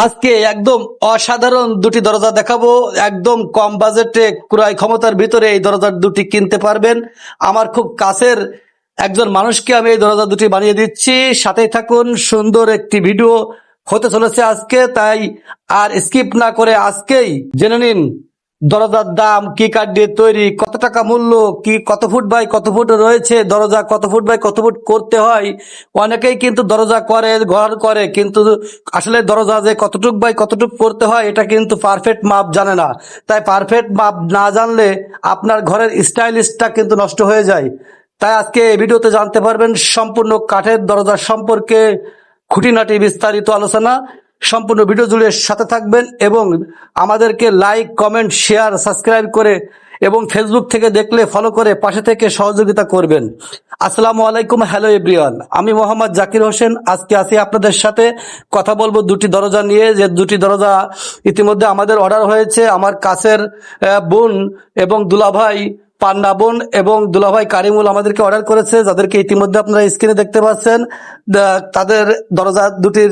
আজকে একদম অসাধারণ দুটি দরজা দেখাবো। একদম কম বাজেটে ক্রয় ক্ষমতার ভিতরে এই দরজা দুটি কিনতে পারবেন। আমার খুব কাছের একজন মানুষকে আমি এই দরজা দুটি বানিয়ে দিচ্ছি। সাথেই থাকুন, সুন্দর একটি ভিডিও হতে চলেছে আজকে। তাই আর স্কিপ না করে আজকেই জেনে নিন দরজার দাম, কি কাঠ দিয়ে তৈরি, কত টাকা মূল্য, কি কত ফুট বাই কত ফুট রয়েছে, দরজা কত ফুট বাই কত ফুট করতে হয়। অনেকেই কিন্তু দরজা করে, ঘর করে, কিন্তু আসলে দরজা যে কতটুক বাই কতটুক করতে হয় এটা কিন্তু পারফেক্ট মাপ জানে না। তাই পারফেক্ট মাপ না জানলে আপনার ঘরের স্টাইলিশটা কিন্তু নষ্ট হয়ে যায়। তাই আজকে এই ভিডিওতে জানতে পারবেন সম্পূর্ণ কাঠের দরজা সম্পর্কে খুঁটিনাটি বিস্তারিত আলোচনা। সম্পূর্ণ ভিডিও জুড়ে সাথে থাকবেন এবং আমাদেরকে লাইক, কমেন্ট, শেয়ার, সাবস্ক্রাইব করে এবং ফেসবুক থেকে দেখলে ফলো করে পাশে থেকে সহযোগিতা করবেন। আসসালামু আলাইকুম, হ্যালো এভরিওয়ান। আমি মোহাম্মদ জাকির হোসেন। আজকে আসি আপনাদের সাথে কথা বলবো দুটি দরজা নিয়ে। যে দুটি দরজা ইতিমধ্যে আমাদের অর্ডার হয়েছে। আমার কাছের বোন এবং দুলাভাই পান্না বোন এবং দুলাভাই কারিমুল আমাদেরকে অর্ডার করেছে, যাদেরকে ইতিমধ্যে আপনারা স্ক্রিনে দেখতে পাচ্ছেন। তাদের দরজা দুটির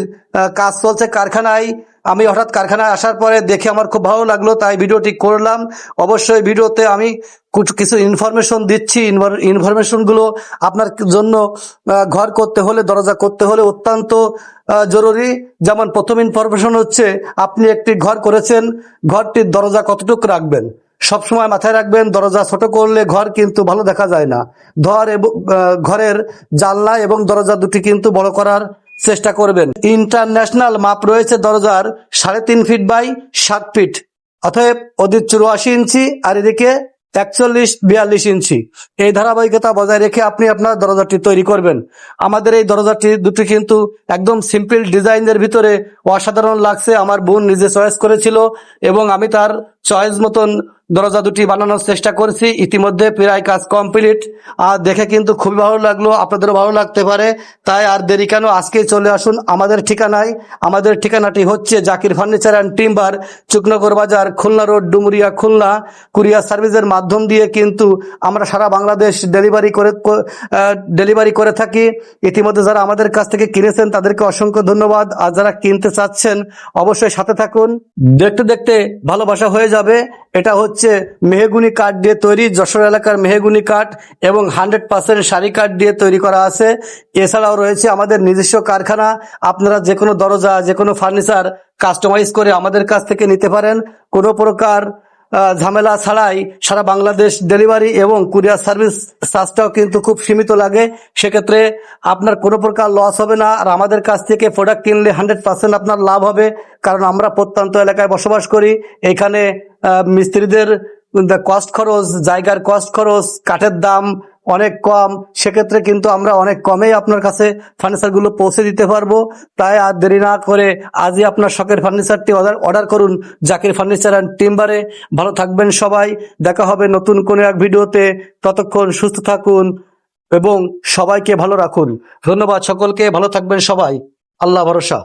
কাজ চলছে কারখানায়। আমি হঠাৎ কারখানায় আসার পরে দেখে আমার খুব ভালো লাগলো, তাই ভিডিওটি করলাম। অবশ্যই ভিডিওতে আমি কিছু ইনফরমেশন দিচ্ছি। ইনফরমেশনগুলো আপনার জন্য ঘর করতে হলে, দরজা করতে হলে অত্যন্ত জরুরি। যেমন প্রথম ইনফরমেশন হচ্ছে, আপনি একটি ঘর করেছেন, ঘরটির দরজা কতটুকু রাখবেন। সবসময় মাথায় রাখবেন, দরজা ছোট করলে ঘর কিন্তু ভালো দেখা যায় না। ঘরের জানলা এবং দরজা দুটি কিন্তু বড় করার চেষ্টা করবেন। ইন্টারন্যাশনাল মাপ রয়েছে দরজার 3.5 ফিট বাই 7 ফিট, অতএব ওদিক 84 ইঞ্চি আর এদিকে 41-42 ইঞ্চি। এই ধারাবাহিকতা বজায় রেখে আপনি আপনার দরজাটি তৈরি করবেন। আমাদের এই দরজাটি দুটি কিন্তু একদম সিম্পল ডিজাইনের ভিতরে অসাধারণ লাগছে। আমার বোন নিজে চয়েস করেছিল এবং আমি তার চয়েস মতন দরজা দুটি বানানোর চেষ্টা করেছি। ইতিমধ্যে প্রায় কাজ কমপ্লিট। আর দেখে কিন্তু খুবই ভালো লাগলো, আপনাদেরও ভালো লাগতে পারে। তাই আর দেরি কেন, আজকেই চলে আসুন আমাদের ঠিকানায়। আমাদের ঠিকানাটি হচ্ছে Zakir furniture and timber, Chuknagar বাজার, খুলনা রোড, ডুমুরিয়া, খুলনা। কুরিয়ার সার্ভিসের মাধ্যম দিয়ে কিন্তু আমরা সারা বাংলাদেশ ডেলিভারি করে থাকি। ইতিমধ্যে যারা আমাদের কাছ থেকে কিনেছেন তাদেরকে অসংখ্য ধন্যবাদ। আর যারা কিনতে চাচ্ছেন অবশ্যই সাথে থাকুন। দেখতে দেখতে ভালোবাসা হয়ে যাবে। এটা হচ্ছে মেহগুনি কাঠ দিয়ে তৈরি, যশোর এলাকার মেহগুনি কাঠ এবং 100% শাড়ি কাঠ দিয়ে তৈরি করা আছে। এছাড়াও রয়েছে আমাদের নিজস্ব কারখানা। আপনারা যে কোনো দরজা, যে কোনো ফার্নিচার কাস্টমাইজ করে আমাদের কাছ থেকে নিতে পারেন। কোনো প্রকার ঝামেলা ছাড়াই সারা বাংলাদেশ ডেলিভারি এবং কুরিয়ার সার্ভিস চার্জটাও কিন্তু খুব সীমিত লাগে। সেক্ষেত্রে আপনার কোনো প্রকার লস হবে না। আর আমাদের কাছ থেকে প্রোডাক্ট কিনলে 100% আপনার লাভ হবে, কারণ আমরা প্রত্যন্ত এলাকায় বসবাস করি। এখানে মিস্ত্রিদের কস্ট খরচ, জায়গার কস্ট খরচ, কাঠের দাম অনেক কম। সেক্ষেত্রে কিন্তু আমরা অনেক কমেই আপনার কাছে ফার্নিচারগুলো পৌঁছে দিতে পারবো। তাই আর দেরি না করে আজই আপনার শখের ফার্নিচারটি অর্ডার করুন জাকির ফার্নিচার অ্যান্ড টিম্বারে। ভালো থাকবেন সবাই। দেখা হবে নতুন কোনো এক ভিডিওতে। ততক্ষণ সুস্থ থাকুন এবং সবাইকে ভালো রাখুন। ধন্যবাদ সকলকে। ভালো থাকবেন সবাই। আল্লাহ ভরসা।